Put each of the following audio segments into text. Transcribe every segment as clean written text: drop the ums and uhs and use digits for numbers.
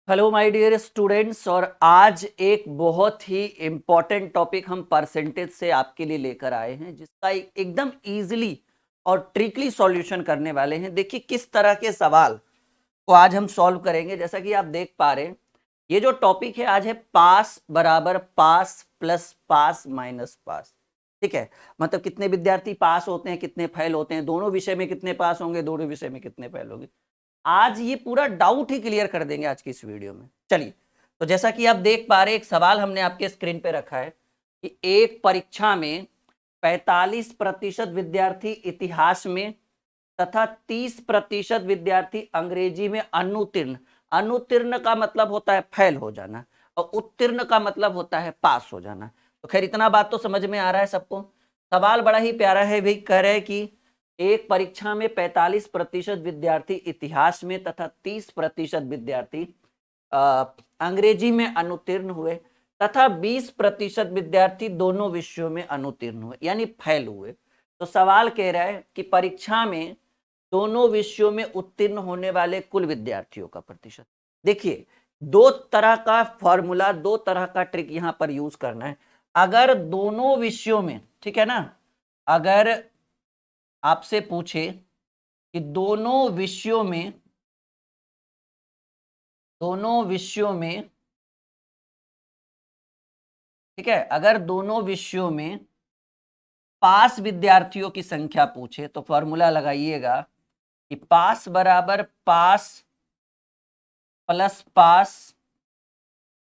Hello my dear students. और आज एक बहुत ही इम्पॉर्टेंट टॉपिक हम परसेंटेज से आपके लिए लेकर आए हैं, जिसका एकदम इजीली और ट्रिकली सॉल्यूशन करने वाले हैं। देखिए किस तरह के सवाल को आज हम सॉल्व करेंगे। जैसा कि आप देख पा रहे हैं, ये जो टॉपिक है आज है पास बराबर पास प्लस पास माइनस पास। ठीक है, मतलब कितने विद्यार्थी पास होते हैं, कितने फेल होते हैं, दोनों विषय में कितने पास होंगे, दोनों विषय में कितने फेल होंगे। आज ये पूरा डाउट ही क्लियर कर देंगे आज की इस वीडियो में। चलिए, तो जैसा कि आप देख पा रहे हैं, एक सवाल हमने आपके स्क्रीन पे रखा है कि एक परीक्षा में 45% विद्यार्थी इतिहास में तथा 30% विद्यार्थी अंग्रेजी में अनुत्तीर्ण। अनुत्तीर्ण का मतलब होता है फेल हो जाना, और उत्तीर्ण का मतलब होता है पास हो जाना। तो खैर इतना बात तो समझ में आ रहा है सबको। सवाल बड़ा ही प्यारा है भाई, कह रहे हैं कि एक परीक्षा में 45% विद्यार्थी इतिहास में तथा 30% विद्यार्थी अंग्रेजी में अनुत्तीर्ण हुए तथा 20% विद्यार्थी दोनों विषयों में अनुत्तीर्ण हुए, यानी फेल हुए। तो सवाल कह रहा है कि परीक्षा में दोनों विषयों में उत्तीर्ण होने वाले कुल विद्यार्थियों का प्रतिशत। देखिए, दो तरह का फॉर्मूला, दो तरह का ट्रिक यहां पर यूज करना है। अगर दोनों विषयों में, ठीक है ना, अगर आपसे पूछे कि दोनों विषयों में, ठीक है, अगर दोनों विषयों में पास विद्यार्थियों की संख्या पूछे तो फॉर्मूला लगाइएगा कि पास बराबर पास प्लस पास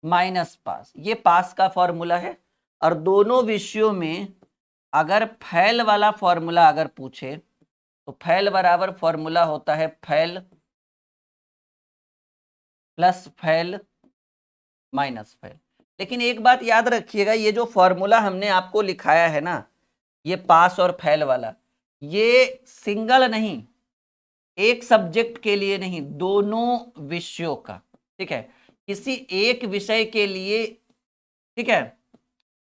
माइनस पास। ये पास का फॉर्मूला है। और दोनों विषयों में अगर फेल वाला फॉर्मूला अगर पूछे तो फेल बराबर फॉर्मूला होता है fail plus fail minus fail. लेकिन एक बात याद रखिएगा, ये जो फॉर्मूला हमने आपको लिखाया है ना, ये पास और फेल वाला, ये सिंगल नहीं, एक सब्जेक्ट के लिए नहीं, दोनों विषयों का। ठीक है, किसी एक विषय के लिए, ठीक है,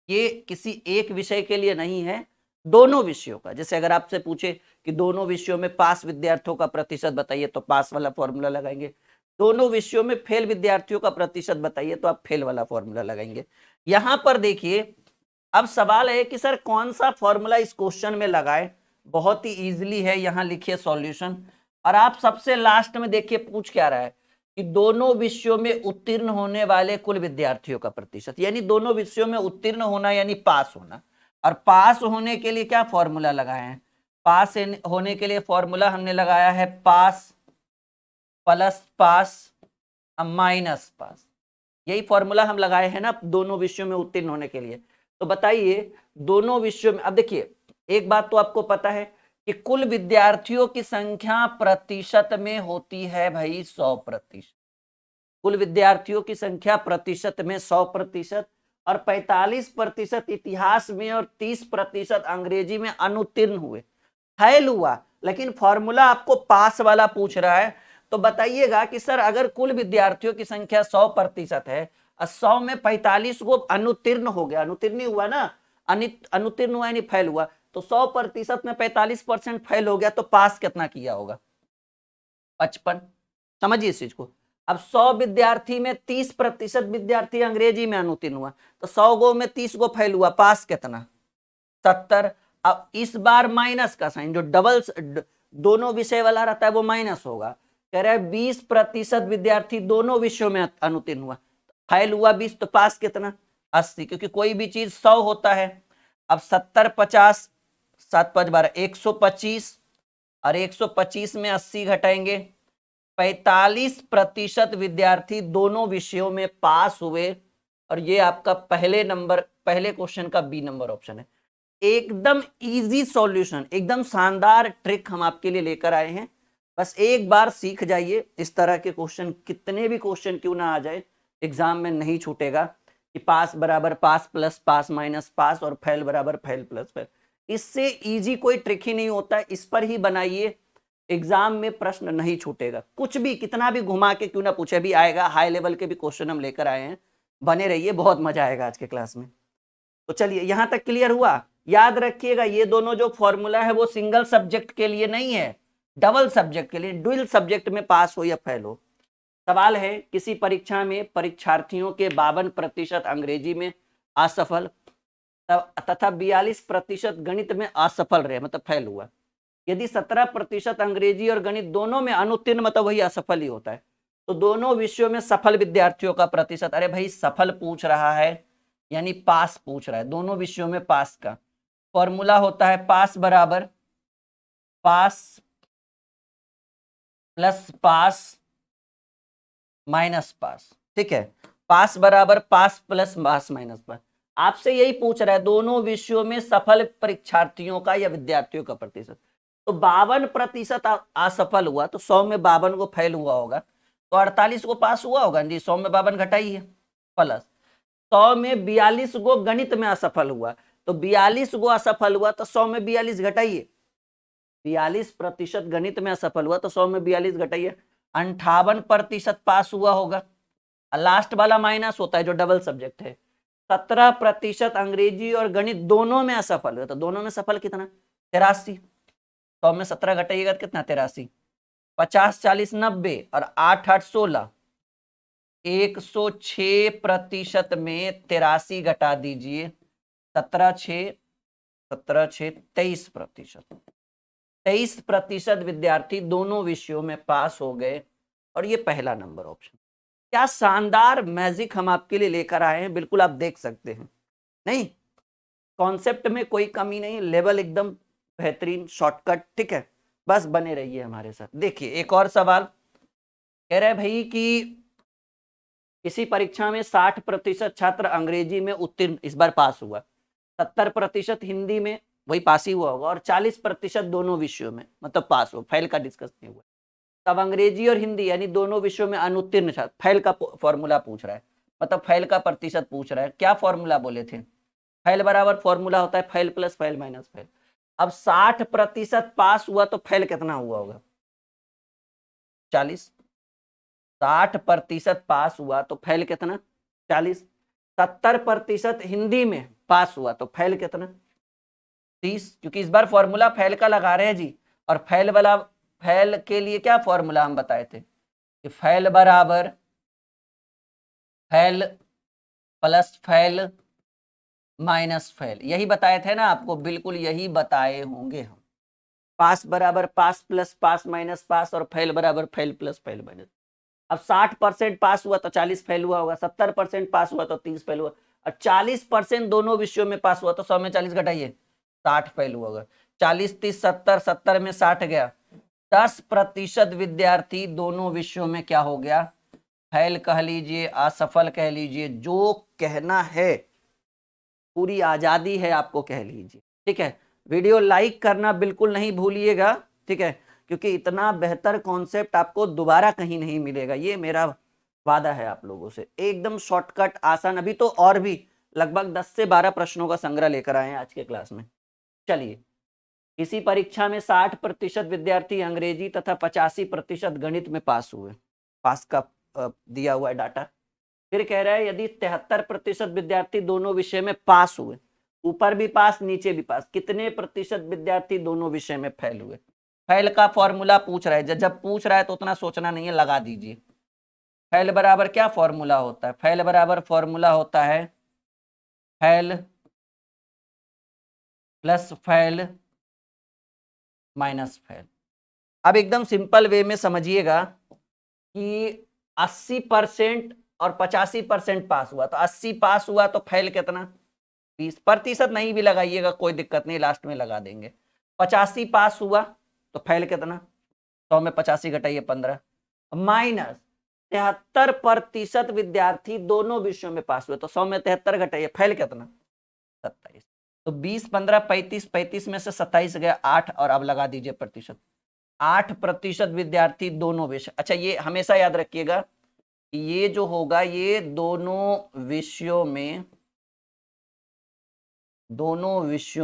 ये किसी एक विषय के लिए नहीं है, दोनों विषयों का। जैसे अगर आपसे पूछे कि दोनों विषयों में पास विद्यार्थियों का प्रतिशत बताइए तो पास वाला फॉर्मूला लगाएंगे। दोनों विषयों में फेल विद्यार्थियों का प्रतिशत बताइए तो आप फेल वाला फॉर्मूला लगाएंगे। यहां पर देखिए, अब सवाल है कि सर कौन सा फॉर्मूला इस क्वेश्चन में लगाए। बहुत ही इजीली है, यहां लिखिए सॉल्यूशन। और आप सबसे लास्ट में देखिए पूछ क्या रहा है कि दोनों विषयों में उत्तीर्ण होने वाले कुल विद्यार्थियों का प्रतिशत, यानी दोनों विषयों में उत्तीर्ण होना यानी पास होना। और पास होने के लिए क्या फॉर्मूला लगाए हैं? पास होने के लिए फॉर्मूला हमने लगाया है पास प्लस पास माइनस पास। यही फॉर्मूला हम लगाए हैं ना दोनों विषयों में उत्तीर्ण होने के लिए। तो बताइए, दोनों विषयों में, अब देखिए एक बात तो आपको पता है कि कुल विद्यार्थियों की संख्या प्रतिशत में होती है भाई 100%। कुल विद्यार्थियों की संख्या प्रतिशत में 100%। और 45% इतिहास में और 30% अंग्रेजी में अनुत्तीर्ण हुए, फेल हुआ। लेकिन फॉर्मूला आपको पास वाला पूछ रहा है। तो बताइएगा कि सर अगर कुल विद्यार्थियों की संख्या 100% है और 100 में 45 को अनुत्तीर्ण हो गया, अनुत्तीर्ण नहीं हुआ ना, अनुत्तीर्ण हुआ यानी फेल हुआ, तो 100% में 45% फेल हो गया, तो पास कितना किया होगा? 55। समझिए इस चीज को। अब 100 विद्यार्थी में 30% विद्यार्थी अंग्रेजी में अनुत्तीर्ण हुआ, तो 100 गो में 30 गो फेल हुआ, पास कितना? 70। अब इस बार माइनस का साइन, जो डबल दोनों विषय वाला रहता है वो माइनस होगा। कह रहा है 20% विद्यार्थी दोनों विषयों में अनुत्तीर्ण हुआ, फेल हुआ 20, तो पास कितना? 80, क्योंकि कोई भी चीज 100 होता है। अब 70 50, 7 5 12, 125। और 125 में 80 घटाएंगे, 45% विद्यार्थी दोनों विषयों में पास हुए। और ये आपका पहले नंबर, पहले क्वेश्चन का बी नंबर ऑप्शन है। एकदम इजी सॉल्यूशन, एकदम शानदार ट्रिक हम आपके लिए लेकर आए हैं। बस एक बार सीख जाइए, इस तरह के क्वेश्चन कितने भी क्वेश्चन क्यों ना आ जाए, एग्जाम में नहीं छूटेगा कि पास बराबर पास प्लस पास माइनस पास और फेल बराबर फेल प्लस फेल। इससे इजी कोई ट्रिक ही नहीं होता है, इस पर ही बनाइए, एग्जाम में प्रश्न नहीं छूटेगा। कुछ भी कितना भी घुमा के क्यों ना पूछे, भी आएगा। हाई लेवल के भी क्वेश्चन हम लेकर आए हैं, बने रहिए, बहुत मजा आएगा आज के क्लास में। तो चलिए, यहां तक क्लियर हुआ। याद रखिएगा, ये दोनों जो फॉर्मूला है वो सिंगल सब्जेक्ट के लिए नहीं है, डबल सब्जेक्ट के लिए, डुअल सब्जेक्ट में पास हो या फेल हो। सवाल है, किसी परीक्षा में परीक्षार्थियों के 52% अंग्रेजी में असफल तथा 42% गणित में असफल रहे, मतलब फेल हुआ। यदि 17% अंग्रेजी और गणित दोनों में अनुत्तीर्ण, मतलब वही असफल ही होता है, तो दोनों विषयों में सफल विद्यार्थियों का प्रतिशत, अरे भाई सफल पूछ रहा है यानी पास पूछ रहा है, दोनों विषयों में पास का फॉर्मूला होता है पास बराबर पास प्लस पास माइनस पास। ठीक है, पास बराबर पास प्लस पास माइनस पास। आपसे यही पूछ रहा है दोनों विषयों में सफल परीक्षार्थियों का या विद्यार्थियों का प्रतिशत। तो 52% असफल हुआ, तो 100 में 52 को फेल हुआ होगा, तो 48 को पास हुआ होगा जी। 100 में 52 घटाइए, प्लस 100 में 42 को गणित में असफल हुआ, तो 42 को असफल हुआ, तो 100 में 42 घटाइए। 42% गणित में असफल हुआ, तो 100 में 42 घटाइए, 58% पास हुआ होगा। लास्ट वाला माइनस होता है जो डबल सब्जेक्ट है। 17% अंग्रेजी और गणित दोनों में असफल हुआ, तो दोनों में सफल कितना, 83। 100 में 17 घटाइएगा कितना, 83। 50 40 90 और 8 8 16, 106% में 83 घटा दीजिए, 17 6 23%। 23% विद्यार्थी दोनों विषयों में पास हो गए, और ये पहला नंबर ऑप्शन। क्या शानदार मैजिक हम आपके लिए लेकर आए हैं, बिल्कुल आप देख सकते हैं। नहीं, कॉन्सेप्ट में कोई कमी नहीं, लेवल एकदम बेहतरीन, शॉर्टकट। ठीक है, बस बने रहिए हमारे साथ। देखिए एक और सवाल कह रहे भाई कि इसी परीक्षा में 60% छात्र अंग्रेजी में उत्तीर्ण इस बार पास हुआ, 70% हिंदी में वही पास ही हुआ होगा, और 40% दोनों विषयों में मतलब पास हो, फेल का डिस्कस नहीं हुआ। तब अंग्रेजी और हिंदी यानी दोनों विषयों में अनुत्तीर्ण छात्र, फेल का फॉर्मूला पूछ रहा है, मतलब फेल का प्रतिशत पूछ रहा है। क्या फॉर्मूला बोले थे, फेल बराबर फॉर्मूला होता है fail plus fail minus fail. अब 60% पास हुआ तो फेल कितना हुआ होगा, 40। 60% पास हुआ तो फेल कितना, 40। 70% हिंदी में पास हुआ तो फेल कितना, 30। क्योंकि इस बार फॉर्मूला फेल का लगा रहे हैं जी, और फेल वाला, फेल के लिए क्या फॉर्मूला हम बताए थे कि फेल बराबर fail plus fail minus fail, यही बताए थे ना आपको, बिल्कुल यही बताए होंगे हम। पास बराबर पास प्लस पास माइनस पास, और फेल बराबर फेल प्लस फेल माइनस। अब 60% पास हुआ तो 40 फेल हुआ होगा, 70% पास हुआ तो 30 फेल हुआ, और 40% दोनों विषयों में पास हुआ तो 100 में 40 घटाइए, 60 फेल हुआ होगा। 40 30 70, 70 में 60 गया, 10% विद्यार्थी दोनों विषयों में क्या हो गया, फेल कह लीजिए, असफल कह लीजिए, जो कहना है, पूरी आजादी है आपको, कह लीजिए। ठीक है, वीडियो लाइक करना बिल्कुल नहीं भूलिएगा। ठीक है, क्योंकि इतना बेहतर कॉन्सेप्ट आपको दोबारा कहीं नहीं मिलेगा, ये मेरा वादा है आप लोगों से। एकदम शॉर्टकट आसान, अभी तो और भी लगभग 10 से 12 प्रश्नों का संग्रह लेकर आए हैं आज के क्लास में। चलिए, इसी परीक्षा में 60% विद्यार्थी अंग्रेजी तथा 85% गणित में पास हुए, पास का दिया हुआ है डाटा। फिर कह रहा है यदि 73% विद्यार्थी दोनों विषय में पास हुए, ऊपर भी पास नीचे भी पास, कितने प्रतिशत विद्यार्थी दोनों विषय में फेल हुए। फेल का फॉर्मूला पूछ रहा है, जब पूछ रहा है तो उतना सोचना नहीं है, लगा दीजिए। फेल बराबर क्या फॉर्मूला होता है, फेल बराबर फॉर्मूला होता है fail plus fail minus fail. अब एकदम सिंपल वे में समझिएगा कि 80% और 85% पास हुआ, तो 80 पास हुआ तो फेल कितना, 20%। नहीं भी लगाइएगा कोई दिक्कत नहीं, लास्ट में लगा देंगे। 85 पास हुआ तो फेल कितना, 100 में 85 घटाइए 15, माइनस 73% विद्यार्थी दोनों विषयों में पास हुए, तो 100 में 73 घटाइए, फेल कितना, 27। तो 20 15 35, 35 में से 27 गया 8, और अब लगा दीजिए प्रतिशत, 8% विद्यार्थी दोनों विषय। अच्छा, ये हमेशा याद रखिएगा कि ये जो होगा, ये दोनों विषयों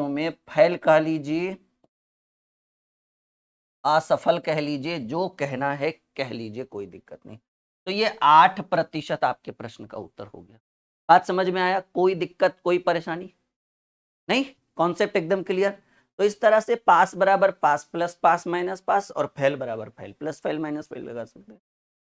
में फेल कह लीजिए, असफल कह लीजिए, जो कहना है कह लीजिए, कोई दिक्कत नहीं। तो ये 8% आपके प्रश्न का उत्तर हो गया। बात समझ में आया, कोई दिक्कत कोई परेशानी नहीं, कॉन्सेप्ट एकदम क्लियर। तो इस तरह से पास बराबर पास प्लस पास माइनस पास, और फेल बराबर fail plus fail minus fail लगा सकते हैं।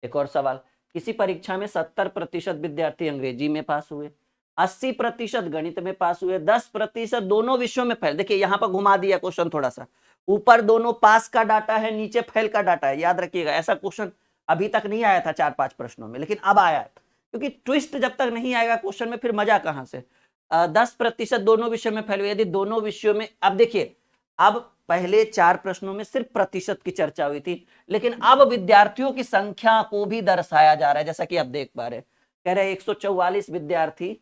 एक और सवाल, किसी परीक्षा में 70% विद्यार्थी अंग्रेजी में पास हुए, 80% गणित में पास हुए, 10% दोनों विषयों में फेल। देखिए यहाँ पर घुमा दिया क्वेश्चन थोड़ा सा, ऊपर दोनों पास का डाटा है, नीचे फेल का डाटा है। याद रखिएगा ऐसा क्वेश्चन अभी तक नहीं आया था 4-5 प्रश्नों में, लेकिन अब आया है, क्योंकि ट्विस्ट जब तक नहीं आएगा क्वेश्चन में फिर मजा कहां से। 10% दोनों विषयों में फेल हुए, यदि दोनों विषयों में, अब देखिए अब पहले 4 प्रश्नों में सिर्फ प्रतिशत की चर्चा हुई थी, लेकिन अब विद्यार्थियों की संख्या को भी दर्शाया जा रहा है, जैसा कि आप देख पा रहे हैं। कह रहे 144 विद्यार्थी,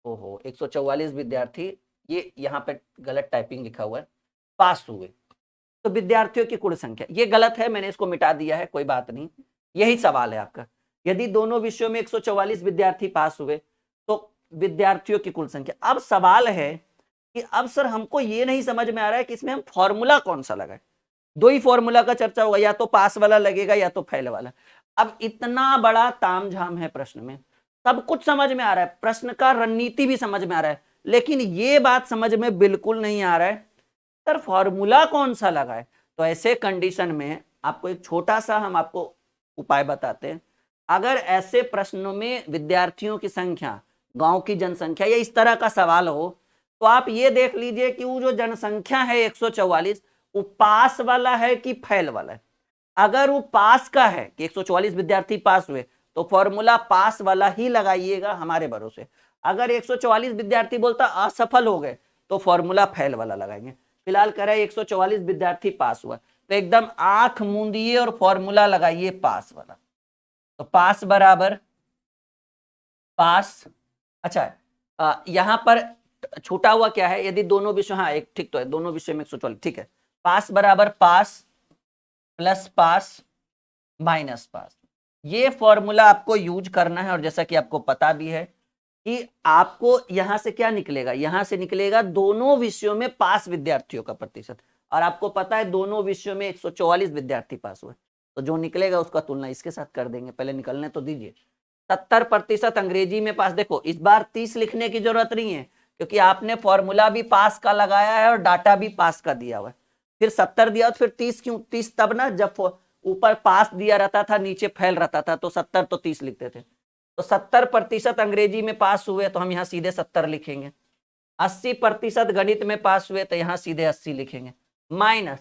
ओहो 144 विद्यार्थी, ये यहाँ पे गलत टाइपिंग लिखा हुआ है, पास हुए। तो विद्यार्थियों की कुल संख्या, ये गलत है, मैंने इसको मिटा दिया है, कोई बात नहीं। यही सवाल है आपका, यदि दोनों विषयों में 144 विद्यार्थी पास हुए तो विद्यार्थियों की कुल संख्या। अब सवाल है कि अब सर हमको ये नहीं समझ में आ रहा है कि इसमें हम फॉर्मूला कौन सा लगाए। दो ही फॉर्मूला का चर्चा होगा, या तो पास वाला लगेगा या तो फेल वाला। अब इतना बड़ा तामझाम है प्रश्न में, सब कुछ समझ में आ रहा है, प्रश्न का रणनीति भी समझ में आ रहा है, लेकिन ये बात समझ में बिल्कुल नहीं आ रहा है सर फॉर्मूला कौन सा लगाए। तो ऐसे कंडीशन में आपको एक छोटा सा हम आपको उपाय बताते हैं। अगर ऐसे प्रश्नों में विद्यार्थियों की संख्या, गांव की जनसंख्या या इस तरह का सवाल हो, तो आप ये देख लीजिए कि वो जो जनसंख्या है 144, वो पास वाला है कि फेल वाला है। अगर वो पास का है कि 144 विद्यार्थी पास हुए, तो फॉर्मूला पास वाला ही लगाइएगा हमारे भरोसे। अगर 144 विद्यार्थी बोलता असफल हो गए, तो फॉर्मूला फेल वाला लगाएंगे। फिलहाल कह रहा है 144 विद्यार्थी पास हुआ, तो एकदम आंख मूंदिए और फॉर्मूला लगाइए पास वाला। तो पास बराबर पास, अच्छा यहां पर छूटा हुआ क्या है, यदि दोनों विषय, हाँ एक ठीक तो है, दोनों विषय में 144, ठीक है। पास बराबर पास प्लस पास माइनस पास, ये फॉर्मूला आपको यूज करना है। और जैसा कि आपको पता भी है कि आपको यहां से क्या निकलेगा, यहां से निकलेगा दोनों विषयों में पास विद्यार्थियों का प्रतिशत, और आपको पता है दोनों विषयों में 144 विद्यार्थी पास हुए, तो जो निकलेगा उसका तुलना इसके साथ कर देंगे। पहले निकलने तो दीजिए। 70% अंग्रेजी में पास, देखो इस बार 30 लिखने की जरूरत नहीं है, क्योंकि आपने फॉर्मूला भी पास का लगाया है और डाटा भी पास का दिया हुआ है। फिर 70 दिया तो फिर 30 क्यों, 30 तब ना जब ऊपर पास दिया रहता था नीचे फेल रहता था, तो 70 तो 30 लिखते थे। तो 70% अंग्रेजी में पास हुए तो हम यहाँ सीधे 70 लिखेंगे। 80% गणित में पास हुए तो यहाँ सीधे 80 लिखेंगे। माइनस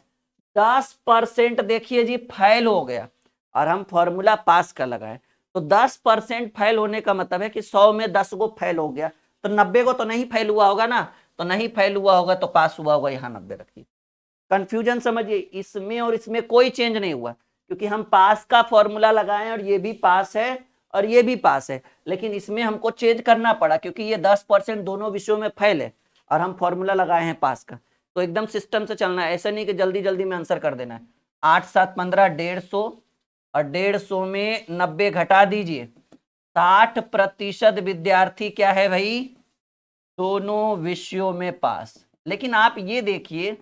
10% देखिए जी फेल हो गया, और हम फॉर्मूला पास का लगाए, तो 10% फेल होने का मतलब है कि 100 में 10 को फेल हो गया, तो 90 को तो नहीं फेल हुआ होगा ना, तो नहीं फेल हुआ होगा तो पास हुआ होगा, यहाँ 90 रखिए। कंफ्यूजन समझिए, इसमें और इसमें कोई चेंज नहीं हुआ, क्योंकि हम पास का फॉर्मूला लगाए और ये भी पास है और ये भी पास है, लेकिन इसमें हमको चेंज करना पड़ा क्योंकि ये 10% दोनों विषयों में फेल है और हम फॉर्मूला लगाए हैं पास का। तो एकदम सिस्टम से चलना है, ऐसा नहीं कि जल्दी जल्दी में आंसर कर देना है। 8 7 15 150, और 150 में 90 घटा दीजिए। 60% विद्यार्थी क्या है भाई, दोनों विषयों में पास। लेकिन आप ये देखिए,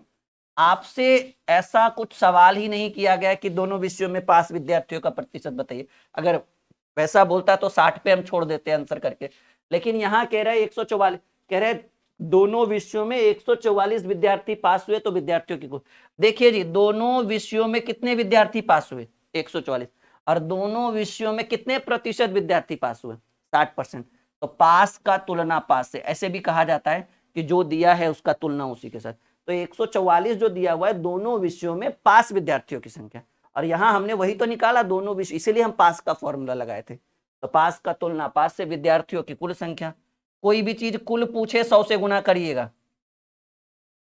आपसे ऐसा कुछ सवाल ही नहीं किया गया कि दोनों विषयों में पास विद्यार्थियों का प्रतिशत बताइए। अगर वैसा बोलता तो 60 पे हम छोड़ देते आंसर करके, लेकिन यहाँ कह रहे 144, कह रहे दोनों विषयों में 144 विद्यार्थी पास हुए, तो विद्यार्थियों की कुल, देखिए जी दोनों विषयों में कितने विद्यार्थी पास हुए 144, और दोनों विषयों में कितने प्रतिशत विद्यार्थी पास हुए 60%। तो पास का तुलना पास से, ऐसे भी कहा जाता है कि जो दिया है उसका तुलना उसी के साथ। तो 144 जो दिया हुआ है दोनों विषयों में पास विद्यार्थियों की संख्या, और यहां हमने वही तो निकाला दोनों विषय, इसीलिए हम पास का फॉर्मूला लगाए थे। तो पास का तुलना पास से विद्यार्थियों की कुल संख्या। कोई भी चीज कुल पूछे 100 से गुना करिएगा।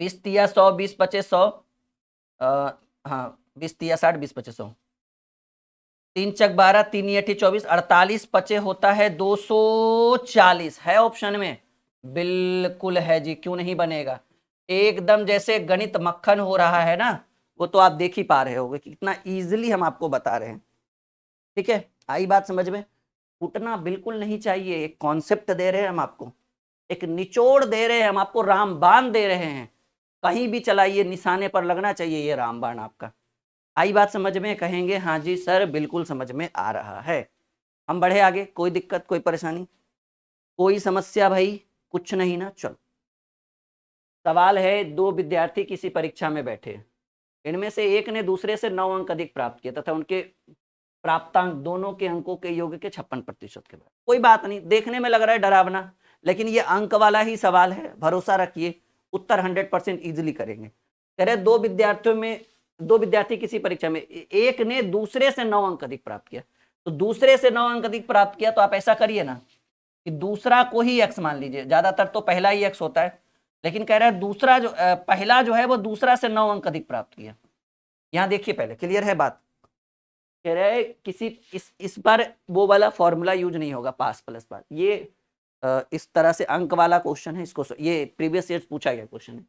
20 तिया 100, 20 पचे 100, हाँ 20 तिया 60, 20 पचे 100, 3 चक 12, 3 8 24, 48 पचे होता है 240। है ऑप्शन में, बिल्कुल है जी, क्यों नहीं बनेगा। एकदम जैसे गणित मक्खन हो रहा है ना, वो तो आप देख ही पा रहे होगे कि कितना इजीली हम आपको बता रहे हैं। ठीक है, आई बात समझ में। फूटना बिल्कुल नहीं चाहिए, एक कॉन्सेप्ट दे रहे हैं हम आपको, एक निचोड़ दे रहे हैं हम आपको, रामबाण दे रहे हैं। कहीं भी चलाइए निशाने पर लगना चाहिए ये रामबाण आपका। आई बात समझ में, कहेंगे हाँ जी सर बिल्कुल समझ में आ रहा है। हम बढ़े आगे, कोई दिक्कत कोई परेशानी कोई समस्या भाई, कुछ नहीं ना। चलो, सवाल है, दो विद्यार्थी किसी परीक्षा में बैठे, इनमें से एक ने दूसरे से 9 अंक अधिक प्राप्त किए तथा उनके प्राप्तांक दोनों के अंकों के योग के 56% के बराबर। कोई बात नहीं, देखने में लग रहा है डरावना, लेकिन ये अंक वाला ही सवाल है, भरोसा रखिए उत्तर 100% इजिली करेंगे। कह रहे दो विद्यार्थी किसी परीक्षा में, एक ने दूसरे से 9 अंक अधिक प्राप्त किया, तो दूसरे से 9 अंक अधिक प्राप्त किया तो आप ऐसा करिए ना कि दूसरा को ही x मान लीजिए, ज्यादातर तो पहला ही x होता है, लेकिन कह रहा है दूसरा जो पहला जो है वो दूसरा से 9 अंक अधिक प्राप्त किया। यहां देखिए पहले, क्लियर है बात? कह रहे हैं किसी इस बार वो वाला फॉर्मूला यूज नहीं होगा, पास प्लस पास, ये इस तरह से अंक वाला क्वेश्चन है, इसको ये प्रीवियस ईयर पूछा गया क्वेश्चन है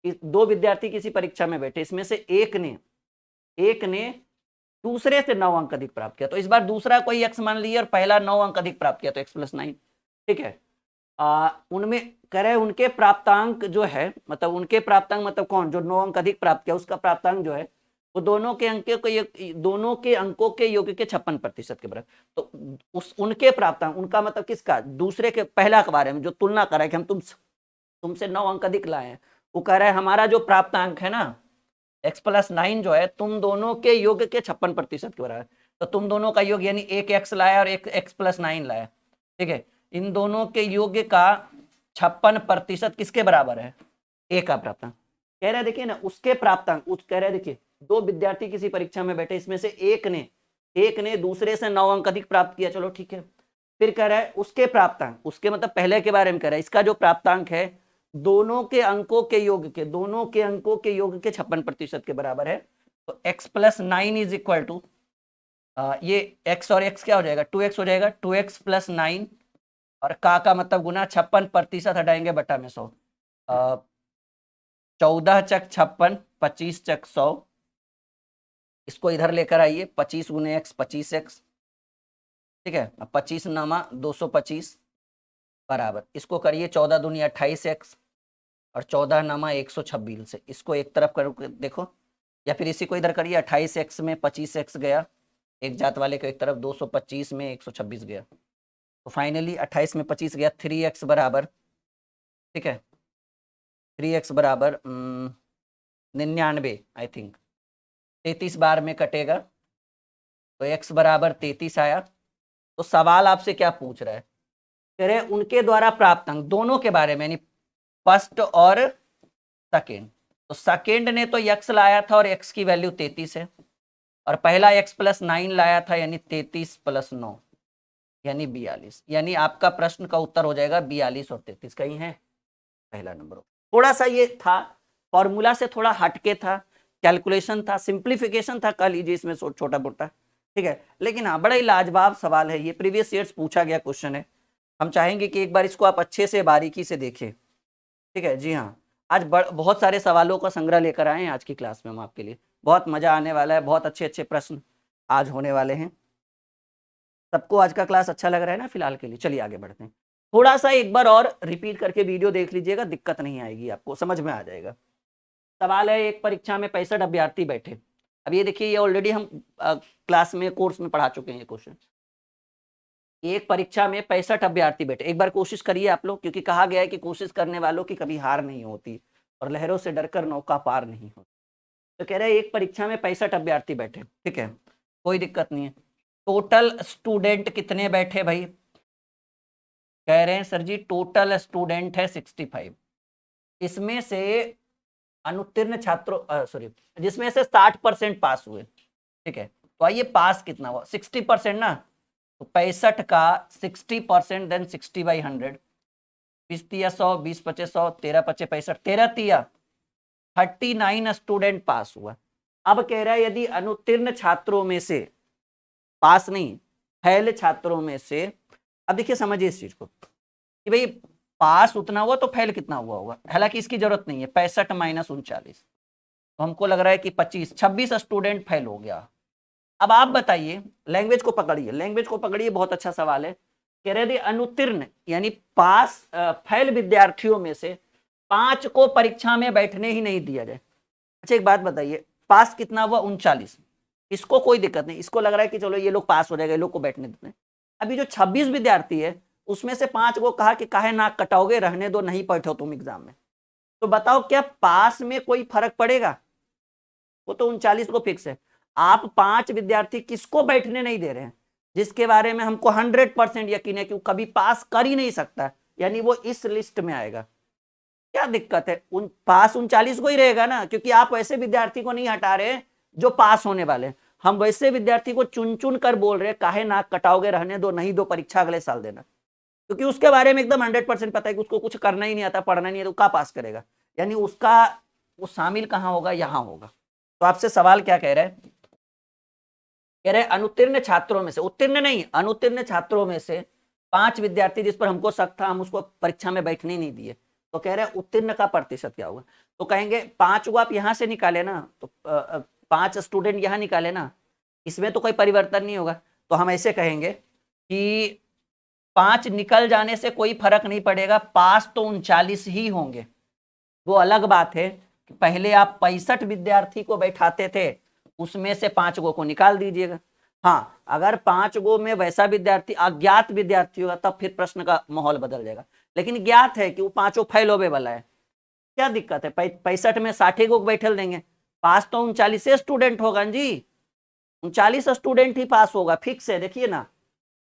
कि दो विद्यार्थी किसी परीक्षा में बैठे, इसमें से एक ने दूसरे से 9 अंक अधिक प्राप्त किया, तो इस बार दूसरा कोई x मान लिया और पहला 9 अंक अधिक प्राप्त किया तो x + 9, ठीक है। उनमें कह रहे उनके प्राप्तांक जो है, मतलब उनके प्राप्तांक मतलब कौन, जो 9 अंक अधिक प्राप्त किया उसका प्राप्तांक जो है वो दोनों के अंकों के योग के 56% के बराबर। तो उनके प्राप्तांक, उनका मतलब किसका, दूसरे के, पहला के बारे में जो तुलना करा है कि हम तुमसे 9 अंक अधिक लाए हैं, वो कह रहा है हमारा जो प्राप्तांक है ना x + 9 जो है तुम दोनों के योग के 56% के बराबर, तो तुम दोनों का योग यानी एक x लाया और एक x + 9 लाया, ठीक है, इन दोनों के योग का 56% किसके बराबर है, a का प्राप्तांक। कह रहे देखिए ना उसके प्राप्तांक, कह रहे देखिए दो विद्यार्थी किसी परीक्षा में बैठे, इसमें से एक ने दूसरे से 9 अंक अधिक प्राप्त किया, चलो ठीक है। फिर कह रहा है उसके प्राप्तांक, उसके मतलब पहले के बारे में कह रहा है, इसका जो प्राप्तांक है दोनों के अंकों के योग के 56% के बराबर है, तो x + 9 इज इक्वल टू, ये x और x क्या हो जाएगा, 2x हो जाएगा, 2x + 9 और का मतलब गुना 56% हटाएंगे बटा में 100, 14 चक 56, 25 चक 100, इसको इधर लेकर आइए, 25 × x 25x, ठीक है, 25 नामा 225 बराबर, इसको करिए 14 दूनी 28x और 14 नामा 126 से, इसको एक तरफ कर देखो, या फिर इसी को इधर करिए, 28x में 25x गया, एक जात वाले को एक तरफ, 225 में 126 गया, तो फाइनली 28 में 25 गया, 3x बराबर, ठीक है, 3x बराबर 99 आई थिंक, 33 बार में कटेगा, तो x बराबर 33 आया। तो सवाल आपसे क्या पूछ रहा है, कह रहे उनके द्वारा प्राप्त अंक दोनों के बारे में, यानी फर्स्ट और सेकेंड, तो सेकेंड ने तो x लाया था और x की वैल्यू 33 है, और पहला x + 9 लाया था यानी 33 + 9 यानी 42, यानी आपका प्रश्न का उत्तर हो जाएगा 42 और 33, कहीं है पहला नंबर। थोड़ा सा ये था फॉर्मूला से थोड़ा हटके था, कैलकुलेशन था, सिंप्लीफिकेशन था, कह लीजिए इसमें छोटा मोटा, ठीक है, लेकिन हाँ बड़ा ही लाजवाब सवाल है ये, प्रीवियस ईयर्स पूछा गया क्वेश्चन है, हम चाहेंगे कि एक बार इसको आप अच्छे से बारीकी से देखें, ठीक है। जी हाँ, आज बहुत सारे सवालों का संग्रह लेकर आए हैं आज की क्लास में हम आपके लिए, बहुत मजा आने वाला है, बहुत अच्छे प्रश्न आज होने वाले हैं। सबको आज का क्लास अच्छा लग रहा है ना फिलहाल के लिए? चलिए आगे बढ़ते हैं, थोड़ा सा एक बार और रिपीट करके वीडियो देख लीजिएगा, दिक्कत नहीं आएगी, आपको समझ में आ जाएगा। सवाल है, एक परीक्षा में 65 अभ्यर्थी बैठे, अब ये देखिए ये ऑलरेडी हम क्लास में कोर्स में पढ़ा चुके हैं ये क्वेश्चन। एक परीक्षा में 65 अभ्यर्थी बैठे, एक बार कोशिश करिए आप लोग, क्योंकि कहा गया है कि कोशिश करने वालों की कभी हार नहीं होती और लहरों से डरकर नौका पार नहीं होती। तो कह रहे हैं एक परीक्षा में 65 अभ्यर्थी बैठे, ठीक है, कोई दिक्कत नहीं है। टोटल स्टूडेंट कितने बैठे भाई? कह रहे हैं सर जी टोटल स्टूडेंट है 65, इसमें से अनुत्तीर्ण छात्रों सॉरी जिसमें से 60% पास हुए, ठीक है, तो आइए पास कितना हुआ, 60% ना, तो 65 का 60% देन 60/100, 20 तिया 100, 20 पचे 100, 13 पचे 65, 13 तिया 39 स्टूडेंट पास हुआ। अब कह रहा है यदि अनुत्तीर्ण छात्रों में से, पास नहीं फेल छात्रों में से, अब देखिए समझिए इस चीज को कि भाई पास उतना हुआ तो फेल कितना हुआ होगा, हालांकि इसकी जरूरत नहीं है, 65 - 39, तो हमको लग रहा है कि 26 स्टूडेंट फेल हो गया। अब आप बताइए, लैंग्वेज को पकड़िए, बहुत अच्छा सवाल है। कह रहे थे अनुत्तीर्ण यानी पास फेल विद्यार्थियों में से 5 को परीक्षा में बैठने ही नहीं दिया जाए। अच्छा एक बात बताइए, पास कितना हुआ 39, इसको कोई दिक्कत नहीं, इसको लग रहा है कि चलो ये लोग पास हो जाएगा, ये लोग को बैठने देते हैं। अभी जो 26 विद्यार्थी है उसमें से 5 को कहा कि काहे नाक कटाओगे, रहने दो, नहीं बैठो तुम एग्जाम में, तो बताओ क्या पास में कोई फर्क पड़ेगा? वो तो 39 को फिक्स है। आप 5 विद्यार्थी किसको बैठने नहीं दे रहे हैं? जिसके बारे में हमको 100% यकीन है कि वो कभी पास कर ही नहीं सकता, यानी वो इस लिस्ट में आएगा। क्या दिक्कत है? पास 39 को ही रहेगा ना, क्योंकि आप वैसे विद्यार्थी को नहीं हटा रहे जो पास होने वाले हैं। हम वैसे विद्यार्थी को चुन चुन कर बोल रहे हैं, काहे नाक कटाओगे, रहने दो, नहीं दो परीक्षा अगले साल देना, क्योंकि उसके बारे में एकदम 100% पता है कि उसको कुछ करना ही नहीं आता, पढ़ना नहीं है, तो क्या पास करेगा? यानी उसका वो शामिल कहाँ होगा? यहाँ होगा। तो आपसे सवाल क्या कह रहे हैं? कह रहे अनुत्तीर्ण छात्रों में से, उत्तीर्ण नहीं, अनुत्तीर्ण छात्रों में से 5 विद्यार्थी जिस पर हमको शक था, हम उसको परीक्षा में बैठने नहीं दिए, तो कह रहे उत्तीर्ण का प्रतिशत क्या होगा? तो कहेंगे 5 को आप यहां से निकाले ना, तो 5 स्टूडेंट यहां निकाले ना, इसमें तो कोई परिवर्तन नहीं होगा। तो हम ऐसे कहेंगे कि 5 निकल जाने से कोई फर्क नहीं पड़ेगा, पास तो 39 ही होंगे। वो अलग बात है कि पहले आप 65 विद्यार्थी को बैठाते थे, उसमें से 5 गो को निकाल दीजिएगा। हाँ, अगर 5 गो में वैसा विद्यार्थी अज्ञात विद्यार्थी होगा, तब फिर प्रश्न का माहौल बदल जाएगा। लेकिन ज्ञात है कि वो 5 फेल होने वाला है, क्या दिक्कत है? 65 में 60 को बैठल देंगे, पास तो 39 स्टूडेंट होगा जी, 39 स्टूडेंट ही पास होगा, फिक्स है। देखिए ना,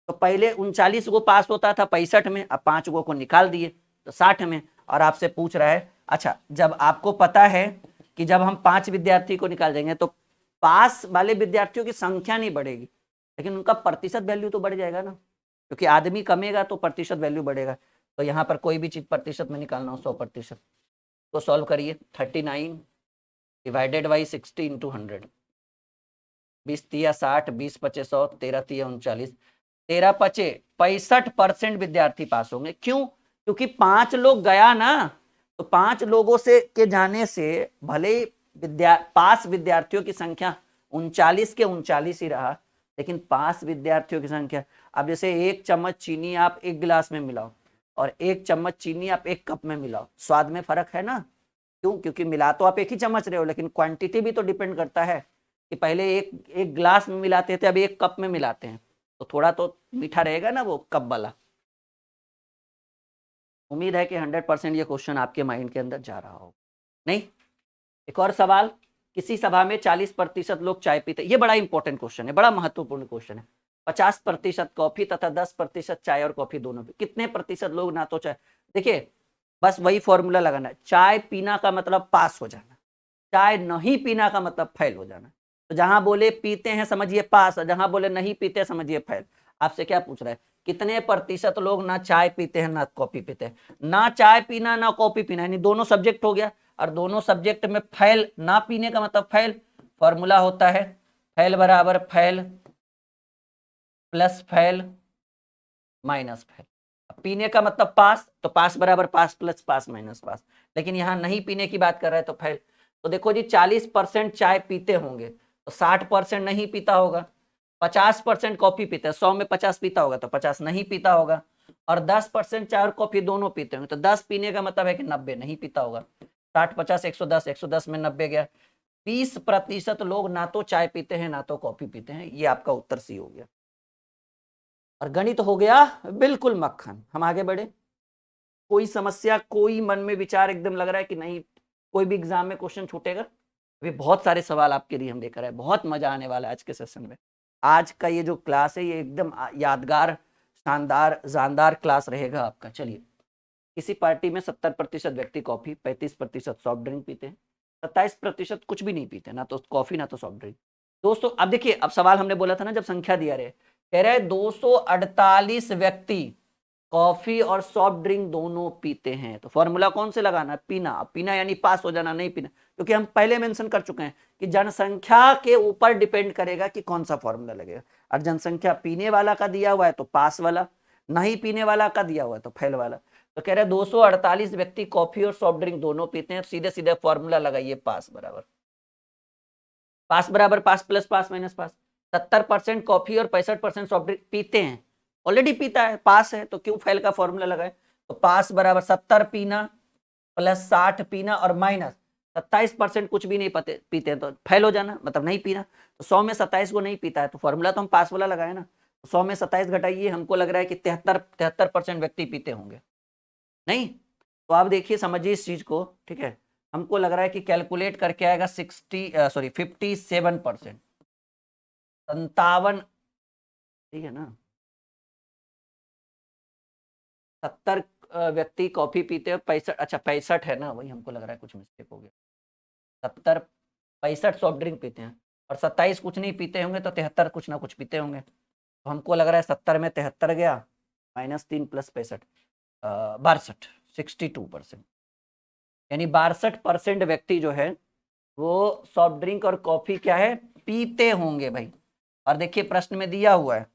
तो पहले 39 को पास होता था 65 में, अब 5 गो को निकाल दिए तो 60 में। और आपसे पूछ रहा है, अच्छा जब आपको पता है कि जब हम 5 विद्यार्थी को निकाल देंगे तो पास वाले विद्यार्थियों की संख्या नहीं बढ़ेगी, लेकिन उनका प्रतिशत वैल्यू तो बढ़ जाएगा ना, क्योंकि आदमी कमेगा तो प्रतिशत वैल्यू बढ़ेगा। तो यहाँ पर कोई भी चीज प्रतिशत में निकालना हो 100%, तो सॉल्व करिए। 39 डिवाइडेड बाई 60 इंटू 100, 20 तिया 60, 20 पचे 100, 13 तिया 39, 13 पचे 65% विद्यार्थी पास होंगे। क्यों? क्योंकि 5 लोग गया ना, तो 5 लोगों से के जाने से भले पास विद्यार्थियों की संख्या 39 के 39 ही रहा, लेकिन पास विद्यार्थियों की संख्या, अब जैसे 1 चम्मच चीनी आप 1 गिलास में मिलाओ और 1 चम्मच चीनी आप 1 कप में मिलाओ, स्वाद में फर्क है ना? क्यों? क्योंकि मिला तो आप 1 ही चम्मच रहे हो, लेकिन क्वांटिटी भी तो डिपेंड करता है कि पहले एक गिलास में मिलाते थे, अब 1 कप में मिलाते हैं, तो थोड़ा तो मीठा रहेगा ना वो कप वाला। उम्मीद है कि 100% ये क्वेश्चन आपके माइंड के अंदर जा रहा हो। नहीं? एक और सवाल, किसी सभा में 40% लोग चाय पीते, ये बड़ा इंपॉर्टेंट क्वेश्चन है, बड़ा महत्वपूर्ण क्वेश्चन है। 50% कॉफी तथा 10% चाय और कॉफी दोनों पे, कितने प्रतिशत लोग ना तो चाय, देखिए बस वही फॉर्मूला लगाना है, चाय पीना का मतलब पास हो जाना, चाय नहीं पीना का मतलब फेल हो जाना। तो जहां बोले पीते हैं समझिए पास, जहां बोले नहीं पीते समझिए फेल। आपसे क्या पूछ रहा है? कितने प्रतिशत लोग ना चाय पीते हैं ना कॉफी पीते हैं? ना चाय पीना ना कॉफी पीना, यानी दोनों सब्जेक्ट हो गया, और दोनों सब्जेक्ट में फेल, ना पीने का मतलब फेल। फॉर्मूला होता है फेल बराबर fail plus fail minus fail. पीने का मतलब पास, तो पास बराबर पास प्लस पास माइनस पास। लेकिन यहाँ नहीं पीने की बात कर रहा है तो फेल। तो देखो जी, 40% चाय पीते होंगे तो 60% नहीं पीता होगा, 50% कॉफी पीते हैं, 100 में 50 पीता होगा तो 50 नहीं पीता होगा, और 10% चाय और कॉफी दोनों पीते होंगे तो 10 पीने का मतलब है कि 90 नहीं पीता होगा। 60 50 110, 110 में 90 गया, 20% लोग ना तो चाय पीते हैं ना तो कॉफी पीते हैं। ये आपका उत्तर सी हो गया, और गणित हो गया बिल्कुल मक्खन। हम आगे बढ़े, कोई समस्या, कोई मन में विचार एकदम लग रहा है कि नहीं कोई भी एग्जाम में क्वेश्चन छूटेगा? अभी बहुत सारे सवाल आपके लिए हम लेकर आए, बहुत मजा आने वाला है आज के सेशन में। आज का ये जो क्लास है ये एकदम यादगार, शानदार, जानदार क्लास रहेगा आपका। चलिए, किसी पार्टी में 70% व्यक्ति कॉफी, 35% सॉफ्ट ड्रिंक पीते हैं, 27% कुछ भी नहीं पीते, ना तो कॉफी ना तो सॉफ्ट ड्रिंक। दोस्तों अब देखिए, अब सवाल हमने बोला था ना, जब संख्या दिया रहे, कह रहे 248 व्यक्ति कॉफी और सॉफ्ट ड्रिंक दोनों पीते हैं, तो फॉर्मूला कौन से लगाना है? पीना। पीना यानी पास हो जाना, नहीं पीना, क्योंकि हम पहले मेंशन कर चुके हैं कि जनसंख्या के ऊपर डिपेंड करेगा कि कौन सा फॉर्मूला लगेगा। और जनसंख्या पीने वाला का दिया हुआ है तो पास वाला, नहीं पीने वाला का दिया हुआ है तो फेल वाला। तो कह रहे 248 व्यक्ति कॉफी और सॉफ्ट ड्रिंक दोनों पीते हैं, सीधे सीधे फॉर्मूला लगाइए, पास बराबर पास बराबर पास प्लस पास माइनस पास। 70% कॉफी और 65% सॉफ्ट ड्रिंक पीते हैं, ऑलरेडी पीता है, पास है, तो क्यों फेल का फॉर्मूला लगाए? तो पास बराबर 70 पीना प्लस 60 पीना और माइनस 27% कुछ भी नहीं पीते हैं तो फेल हो जाना, मतलब नहीं पीना। तो 100 में 27 को नहीं पीता है, तो फॉर्मूला तो हम पास वाला लगाए ना। 100 में 27 घटाइए, हमको लग रहा है कि 73% व्यक्ति पीते होंगे। नहीं? तो आप देखिए, समझिए इस चीज को, ठीक है? हमको लग रहा है कि कैलकुलेट करके आएगा 57%। 57, ठीक है ना, 70 व्यक्ति कॉफी पीते हैं, 65, अच्छा 65 है ना, वही हमको लग रहा है कुछ मिस्टेक हो गया। 70, 65 सॉफ्ट ड्रिंक पीते हैं और 27 कुछ नहीं पीते होंगे, तो 73 कुछ ना कुछ पीते होंगे। तो हमको लग रहा है 70 में 73 गया, -3 + 65, 62, 62%, यानी 62% व्यक्ति जो है वो सॉफ्ट ड्रिंक और कॉफी क्या है, पीते होंगे भाई। और देखिए प्रश्न में दिया हुआ है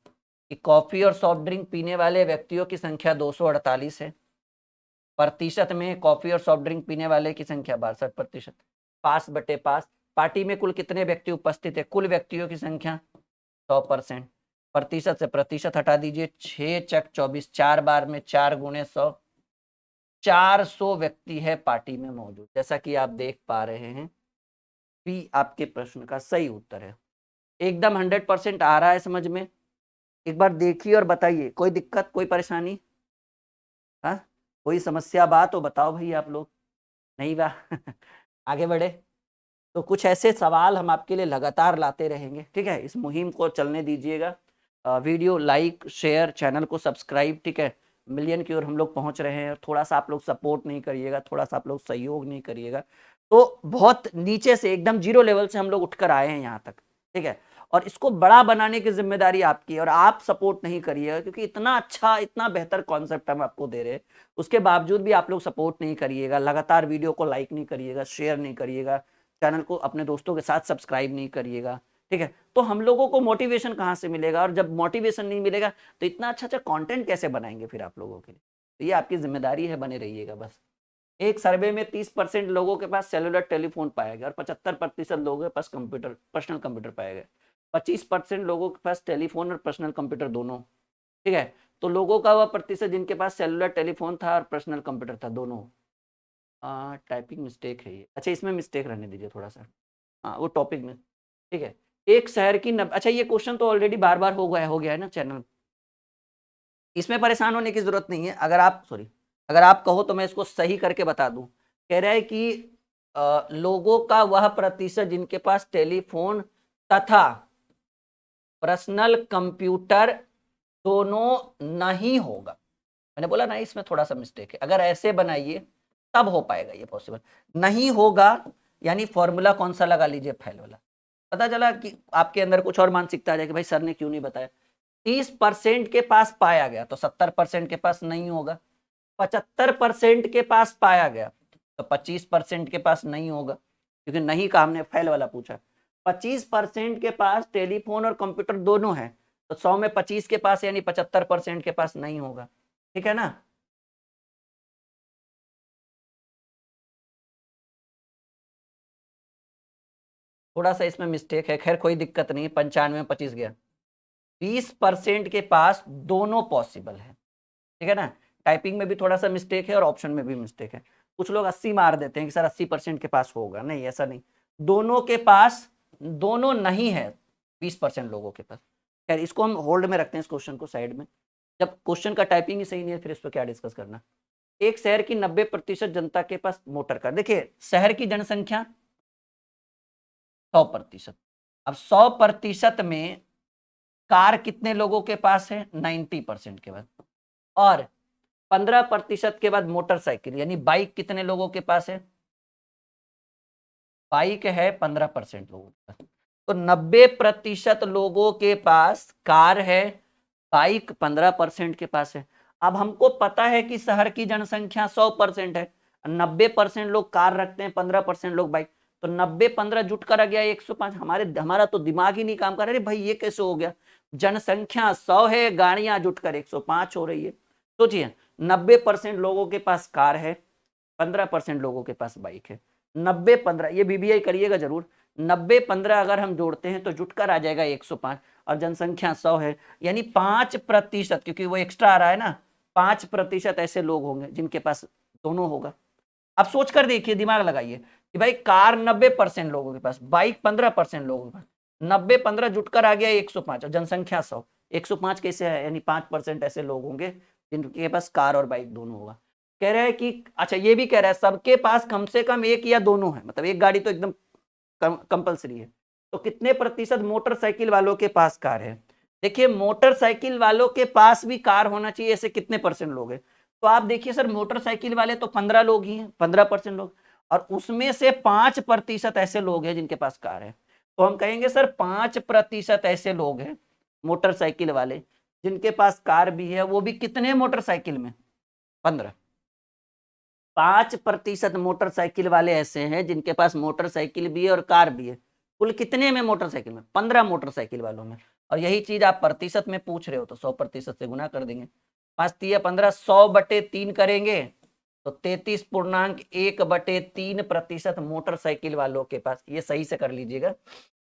कि कॉफी और सॉफ्ट ड्रिंक पीने वाले व्यक्तियों की संख्या 248 है, प्रतिशत में कॉफी और सॉफ्ट ड्रिंक पीने वाले की संख्या 62%, 5/5। पार्टी में कुल कितने व्यक्ति उपस्थित है, कुल व्यक्तियों की संख्या 100%, प्रतिशत से प्रतिशत हटा दीजिए, 6 × 24, 4 बार में 4 × 100, 400 व्यक्ति है पार्टी में मौजूद। जैसा कि आप देख पा रहे हैं, पी आपके प्रश्न का सही उत्तर है। एकदम 100% आ रहा है समझ में? एक बार देखिए और बताइए, कोई दिक्कत, कोई परेशानी, हाँ, कोई समस्या बात हो बताओ भाई आप लोग, नहीं बा आगे बढ़े। तो कुछ ऐसे सवाल हम आपके लिए लगातार लाते रहेंगे, ठीक है, इस मुहिम को चलने दीजिएगा। वीडियो लाइक, शेयर, चैनल को सब्सक्राइब, ठीक है, मिलियन की ओर हम लोग पहुंच रहे हैं। थोड़ा सा आप लोग सपोर्ट नहीं करिएगा, थोड़ा सा आप लोग सहयोग नहीं करिएगा, तो बहुत नीचे से एकदम 0 लेवल से हम लोग उठकर आए हैं यहाँ तक, ठीक है, और इसको बड़ा बनाने की जिम्मेदारी आपकी है, और आप सपोर्ट नहीं करिएगा, क्योंकि इतना अच्छा, इतना बेहतर कॉन्सेप्ट हम आपको दे रहे हैं, उसके बावजूद भी आप लोग सपोर्ट नहीं करिएगा, लगातार वीडियो को लाइक नहीं करिएगा, शेयर नहीं करिएगा, चैनल को अपने दोस्तों के साथ सब्सक्राइब नहीं करिएगा, ठीक है, तो हम लोगों को मोटिवेशन कहाँ से मिलेगा, और जब मोटिवेशन नहीं मिलेगा तो इतना अच्छा अच्छा कंटेंट कैसे बनाएंगे फिर आप लोगों के लिए। तो ये आपकी जिम्मेदारी है, बने रहिएगा बस। एक सर्वे में 30% लोगों के पास सेलुलर टेलीफोन पाया गया और 75% लोगों के पास कंप्यूटर, पर्सनल कंप्यूटर पाया गया। 25% लोगों के पास टेलीफोन और पर्सनल कंप्यूटर दोनों, ठीक है, तो लोगों का वह प्रतिशत जिनके पास सेलुलर टेलीफोन था और पर्सनल कंप्यूटर था दोनों। टाइपिंग मिस्टेक है ये, अच्छा इसमें मिस्टेक रहने दीजिए थोड़ा सा, हाँ वो टॉपिक में, ठीक है। एक शहर की अच्छा ये क्वेश्चन तो ऑलरेडी बार बार हो गया है ना चैनल, इसमें परेशान होने की जरूरत नहीं है। अगर आप कहो तो मैं इसको सही करके बता दूं। कह रहा है कि लोगों का वह प्रतिशत जिनके पास टेलीफोन तथा पर्सनल कंप्यूटर दोनों नहीं होगा। मैंने बोला ना इसमें थोड़ा सा मिस्टेक है, अगर ऐसे बनाइए तब हो पाएगा ये पॉसिबल। नहीं होगा यानी फॉर्मूला कौन सा लगा लीजिए, फैल वाला। पता चला कि आपके अंदर कुछ और मानसिकता आ जाए कि भाई सर ने क्यों नहीं बताया। 30% के पास पाया गया तो 70% के पास नहीं होगा, 75% के पास पाया गया तो 25% के पास नहीं होगा, क्योंकि नहीं का हमने फैल वाला पूछा। 25% के पास टेलीफोन और कंप्यूटर दोनों है, तो 100 में 25 के पास यानी 75% के पास नहीं होगा, ठीक है ना। थोड़ा सा इसमें मिस्टेक है, खैर कोई दिक्कत नहीं, 95 में 25 गया। 20% के पास दोनों पॉसिबल है, ठीक है ना। टाइपिंग में भी थोड़ा सा मिस्टेक है और ऑप्शन में भी मिस्टेक है। कुछ लोग 80 मार देते हैं कि सर 80% के पास होगा, नहीं ऐसा नहीं, दोनों के पास, दोनों नहीं है 20% लोगों के पास। खैर इसको हम होल्ड में रखते हैं, इस क्वेश्चन को साइड में, जब क्वेश्चन का टाइपिंग ही सही नहीं है फिर इस पर क्या डिस्कस करना। एक शहर की 90% जनता के पास मोटर कार, देखिए शहर की जनसंख्या 100%, अब 100% में कार कितने लोगों के पास है, 90% के बाद, और 15% के बाद मोटरसाइकिल यानी बाइक कितने लोगों के पास है, बाइक है 15% लोगों के पास, तो 90% लोगों के पास कार है, बाइक 15% के पास है। अब हमको पता है कि शहर की जनसंख्या 100% है, 90% लोग कार रखते हैं, 15% लोग बाइक, तो 90-15 जुट कर आ गया 105। हमारा तो दिमाग ही नहीं काम कर रहा है भाई, ये कैसे हो गया, जनसंख्या 100 है, गाड़ियां जुटकर 105 हो रही है। सोचिए 90% लोगों के पास कार है, 15% लोगों के पास बाइक है। 90-15 ये बीबीआई करिएगा जरूर, 90-15 अगर हम जोड़ते हैं तो जुटकर आ जाएगा 105, और जनसंख्या 100 है, यानी 5%, क्योंकि वो एक्स्ट्रा आ रहा है ना, 5% ऐसे लोग होंगे जिनके पास दोनों होगा। अब सोच कर देखिए, दिमाग लगाइए कि भाई कार 90% लोगों के पास, बाइक 15% लोगों के पास, 90-15 जुटकर आ गया 105 और जनसंख्या 100, 105 कैसे है, यानी 5% ऐसे लोग होंगे जिनके पास कार और बाइक दोनों होगा। कह रहे हैं कि अच्छा ये भी कह रहा है सबके पास कम से कम एक या दोनों है, मतलब एक गाड़ी तो एकदम कंपलसरी है, तो कितने प्रतिशत मोटरसाइकिल वालों के पास कार है? देखिए मोटरसाइकिल वालों के पास भी कार होना चाहिए, ऐसे कितने परसेंट लोग हैं? तो आप देखिए सर मोटरसाइकिल वाले तो 15 लोग ही हैं, 15% लोग, और उसमें से 5% ऐसे लोग हैं जिनके पास कार है। तो हम कहेंगे सर 5% ऐसे लोग हैं मोटरसाइकिल वाले जिनके पास कार भी है, वो भी कितने मोटरसाइकिल में? 15। 5% मोटरसाइकिल वाले ऐसे हैं जिनके पास मोटरसाइकिल भी है और कार भी है। कुल कितने में मोटरसाइकिल में? 15 मोटरसाइकिल वालों में। और यही चीज आप प्रतिशत में पूछ रहे हो तो 100% से गुना कर देंगे। 5 तिया 15, 100/3 करेंगे तो 33.1/3% मोटरसाइकिल वालों के पास, ये सही से कर लीजिएगा,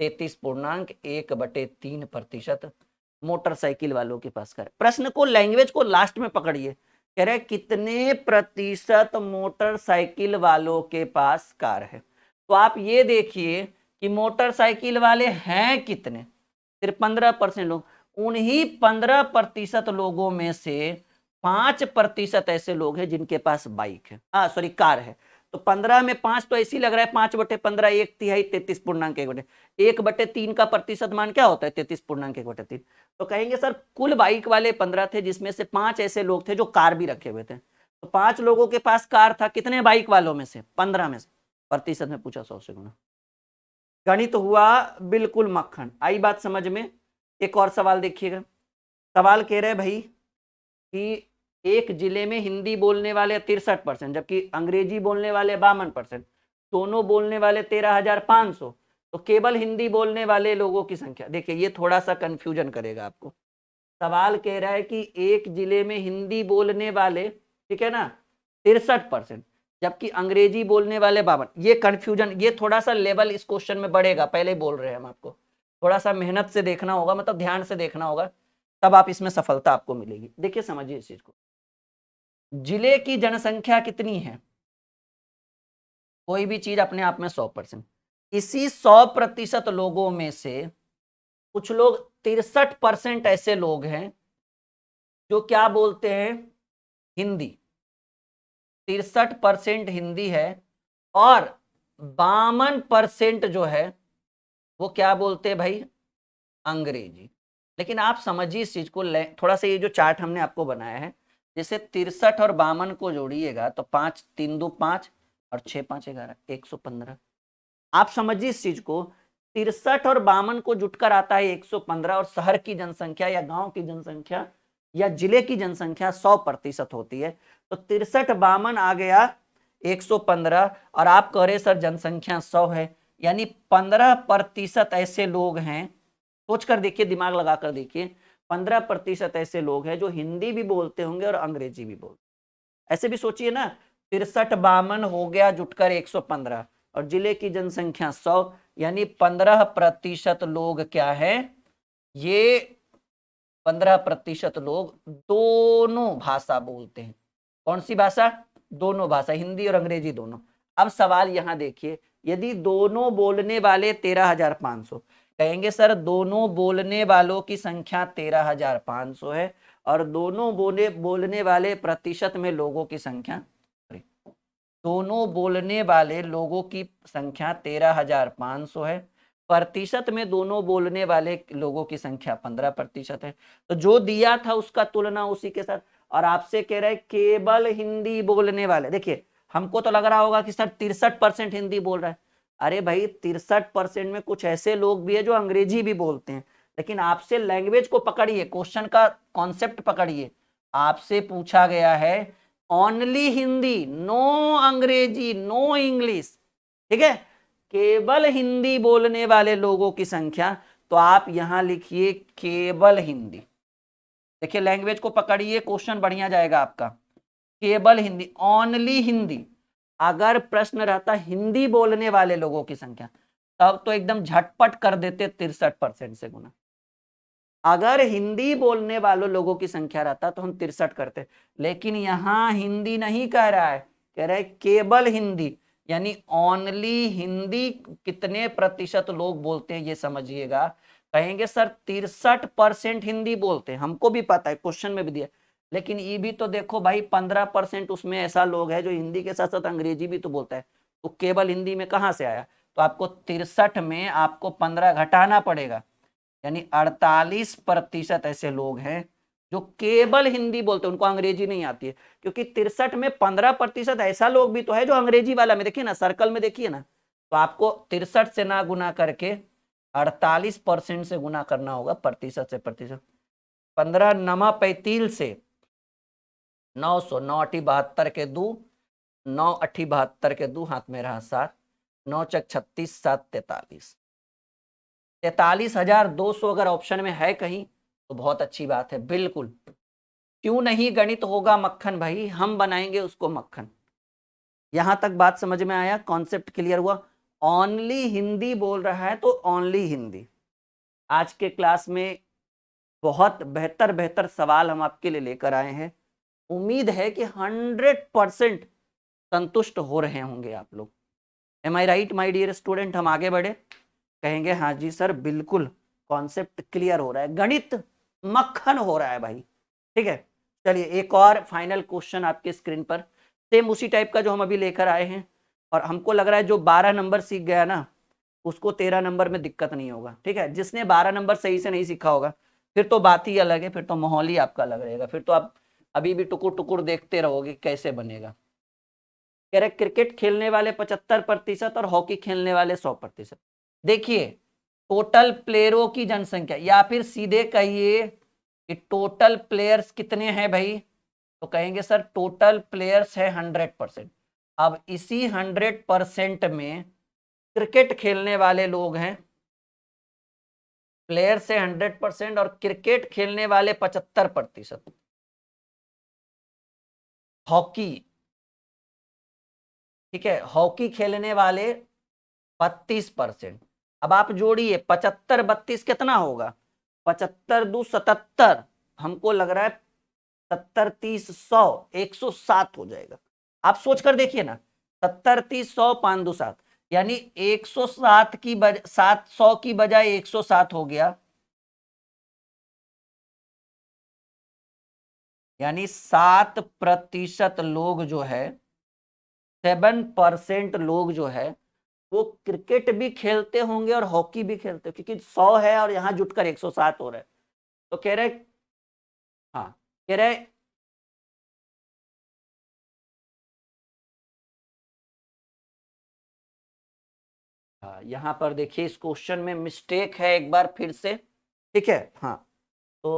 33.1/3% मोटरसाइकिल वालों के पास कार। प्रश्न को, लैंग्वेज को लास्ट में पकड़िए, कह रहे कितने प्रतिशत मोटरसाइकिल वालों के पास कार है। तो आप ये देखिए कि मोटरसाइकिल वाले हैं कितने, सिर्फ 15% लोग। उन्हीं 15% लोगों में से 5% ऐसे लोग हैं जिनके पास बाइक है, सॉरी कार है। तो 15 में 5 तो ऐसी लग रहा है, 5/15 1/3 33.1/1 1/3 का प्रतिशत मान क्या होता है? 33.1/3। तो कहेंगे सर कुल बाइक वाले 15 थे जिसमें से 5 ऐसे लोग थे जो कार भी रखे हुए थे। तो 5 लोगों के पास कार था, कितने बाइक वालों में से? 15 में से। प्रतिशत में पूछा 100 से गुना। गणित हुआ बिल्कुल मक्खन। आई बात समझ में? एक और सवाल देखिएगा। सवाल कह रहे भाई कि एक जिले में हिंदी बोलने वाले 63% जबकि अंग्रेजी बोलने वाले 52%, दोनों बोलने वाले 13,500, तो केवल हिंदी बोलने वाले लोगों की संख्या। देखिए ये थोड़ा सा कंफ्यूजन करेगा आपको। सवाल कह रहा है कि एक जिले में हिंदी बोलने वाले, ठीक है ना, 63%, जबकि अंग्रेजी बोलने वाले 52। ये कंफ्यूजन, ये थोड़ा सा लेवल इस क्वेश्चन में बढ़ेगा, पहले बोल रहे हैं हम आपको, थोड़ा सा मेहनत से देखना होगा, मतलब ध्यान से देखना होगा, तब आप इसमें सफलता आपको मिलेगी। देखिए समझिए इस चीज को, जिले की जनसंख्या कितनी है? कोई भी चीज अपने आप में 100%। इसी 100% लोगों में से कुछ लोग 63% ऐसे लोग हैं जो क्या बोलते हैं? हिंदी। 63% हिंदी है और 52% जो है वो क्या बोलते हैं भाई? अंग्रेजी। लेकिन आप समझिए इस चीज को, थोड़ा सा ये जो चार्ट हमने आपको बनाया है, जैसे 63 और 52 को जोड़िएगा तो 5 3 2 5 और 6 5 11 115। आप समझिए इस चीज को, 63 और 52 को जुटकर आता है 115, और शहर की जनसंख्या या गांव की जनसंख्या या जिले की जनसंख्या 100% होती है। तो 63 52 आ गया 115, और आप कह रहे सर जनसंख्या 100 है, यानी 15% ऐसे लोग हैं। सोच कर देखिए, दिमाग लगा कर देखिए, 15% ऐसे लोग हैं जो हिंदी भी बोलते होंगे और अंग्रेजी भी बोलते। ऐसे भी सोचिए ना, 63 52 हो गया जुटकर 115, और जिले की जनसंख्या 100, यानी 15% लोग क्या है? ये 15% लोग दोनों भाषा बोलते हैं। कौन सी भाषा? दोनों भाषा, हिंदी और अंग्रेजी दोनों। अब सवाल यहां देखिए, यदि दोनों बोलने वाले 13,500, कहेंगे सर दोनों बोलने वालों की संख्या 13,500 है और दोनों बोलने वाले प्रतिशत में लोगों की संख्या, दोनों बोलने वाले लोगों की संख्या 13,500 है, प्रतिशत में दोनों बोलने वाले लोगों की संख्या 15% है। तो जो दिया था उसका तुलना उसी के साथ, और आपसे कह रहा है केवल हिंदी बोलने वाले। देखिए हमको तो लग रहा होगा कि सर 63% हिंदी बोल रहा है। अरे भाई 63% में कुछ ऐसे लोग भी है जो अंग्रेजी भी बोलते हैं, लेकिन आपसे लैंग्वेज को पकड़िए, क्वेश्चन का कॉन्सेप्ट पकड़िए। आपसे पूछा गया है ओनली हिंदी, नो अंग्रेजी, नो इंग्लिश, ठीक है, केवल हिंदी बोलने वाले लोगों की संख्या। तो आप यहां लिखिए केवल हिंदी। देखिए लैंग्वेज को पकड़िए, क्वेश्चन बढ़िया जाएगा आपका। केवल हिंदी, ओनली हिंदी। अगर प्रश्न रहता हिंदी बोलने वाले लोगों की संख्या, तब तो एकदम झटपट कर देते 63% से गुना। अगर हिंदी बोलने वालों लोगों की संख्या रहता तो हम 63 करते, लेकिन यहां हिंदी नहीं कह रहा है, कह रहा है केवल हिंदी, यानी ओनली हिंदी कितने प्रतिशत लोग बोलते हैं ये समझिएगा। कहेंगे सर 63% हिंदी बोलते हैं, हमको भी पता है, क्वेश्चन में भी दिया, लेकिन ये भी तो देखो भाई 15% उसमें ऐसा लोग है जो हिंदी के साथ साथ अंग्रेजी भी तो बोलता है, तो केवल हिंदी में कहां से आया? तो आपको 63 में आपको 15 घटाना पड़ेगा, यानी 48% ऐसे लोग हैं जो केवल हिंदी बोलते हैं, उनको अंग्रेजी नहीं आती है। क्योंकि 63 में 15% ऐसा लोग भी तो है जो अंग्रेजी वाला में, देखिए ना सर्कल में देखिए ना, तो आपको 63 से ना गुना करके 48% से गुना करना होगा, प्रतिशत से प्रतिशत। 15 नमा 35 से 900, 9 अठी 72 के 2, 9 अठी 72 के 2, हाथ में रहा 7, 9 चक 36, 7 43, 43,200 अगर ऑप्शन में है कहीं तो बहुत अच्छी बात है। बिल्कुल, क्यों नहीं गणित होगा मक्खन भाई, हम बनाएंगे उसको मक्खन। यहां तक बात समझ में आया, कॉन्सेप्ट क्लियर हुआ। ओनली हिंदी बोल रहा है तो ओनली हिंदी। आज के क्लास में बहुत बेहतर बेहतर सवाल हम आपके लिए लेकर आए हैं। उम्मीद है कि 100% संतुष्ट हो रहे होंगे आप लोग। Am I right my dear student? हम आगे बढ़े, कहेंगे हाँ जी सर बिल्कुल, कॉन्सेप्ट क्लियर हो रहा है, गणित मक्खन हो रहा है भाई। ठीक है, चलिए एक और फाइनल क्वेश्चन आपके स्क्रीन पर, सेम उसी टाइप का जो हम अभी लेकर आए हैं। और हमको लग रहा है जो 12 नंबर सीख गया ना उसको 13 नंबर में दिक्कत नहीं होगा। ठीक है, जिसने 12 नंबर सही से नहीं सीखा होगा फिर तो बात ही अलग है, फिर तो माहौल ही आपका अलग रहेगा, फिर तो आप अभी भी टुकुर टुकुर देखते रहोगे कैसे बनेगा। कह रहे क्रिकेट खेलने वाले 75% और हॉकी खेलने वाले 100%। देखिए टोटल प्लेयरों की जनसंख्या, या फिर सीधे कहिए कि टोटल प्लेयर्स कितने हैं भाई, तो कहेंगे सर टोटल प्लेयर्स है 100%। अब इसी 100% में क्रिकेट खेलने वाले लोग हैं, प्लेयर्स है 100% और क्रिकेट खेलने वाले 75%। हॉकी, ठीक है, हॉकी खेलने वाले 32%। अब आप जोड़िए 75 32 कितना होगा, 75 दू 77, हमको लग रहा है 70 30 100, 107 हो जाएगा। आप सोच कर देखिए ना, 70 30 100 5 2 7, यानी 107 की 700 की बजाय 107 हो गया, यानी 7% लोग जो है, 7% लोग जो है वो क्रिकेट भी खेलते होंगे और हॉकी भी खेलते होंगे, क्योंकि 100 है और यहां जुटकर 107 हो रहा है। तो कह रहे, हाँ कह रहे, हाँ यहां पर देखिए इस क्वेश्चन में मिस्टेक है एक बार फिर से। ठीक है, हाँ तो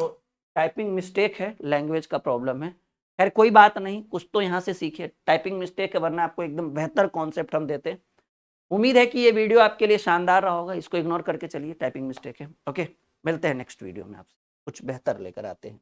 टाइपिंग मिस्टेक है, लैंग्वेज का प्रॉब्लम है। खैर कोई बात नहीं, कुछ तो यहाँ से सीखे, टाइपिंग मिस्टेक है वरना आपको एकदम बेहतर कॉन्सेप्ट हम देते। उम्मीद है कि ये वीडियो आपके लिए शानदार रहा होगा, इसको इग्नोर करके चलिए, टाइपिंग मिस्टेक है। ओके, मिलते हैं नेक्स्ट वीडियो में, आपसे कुछ बेहतर लेकर आते हैं।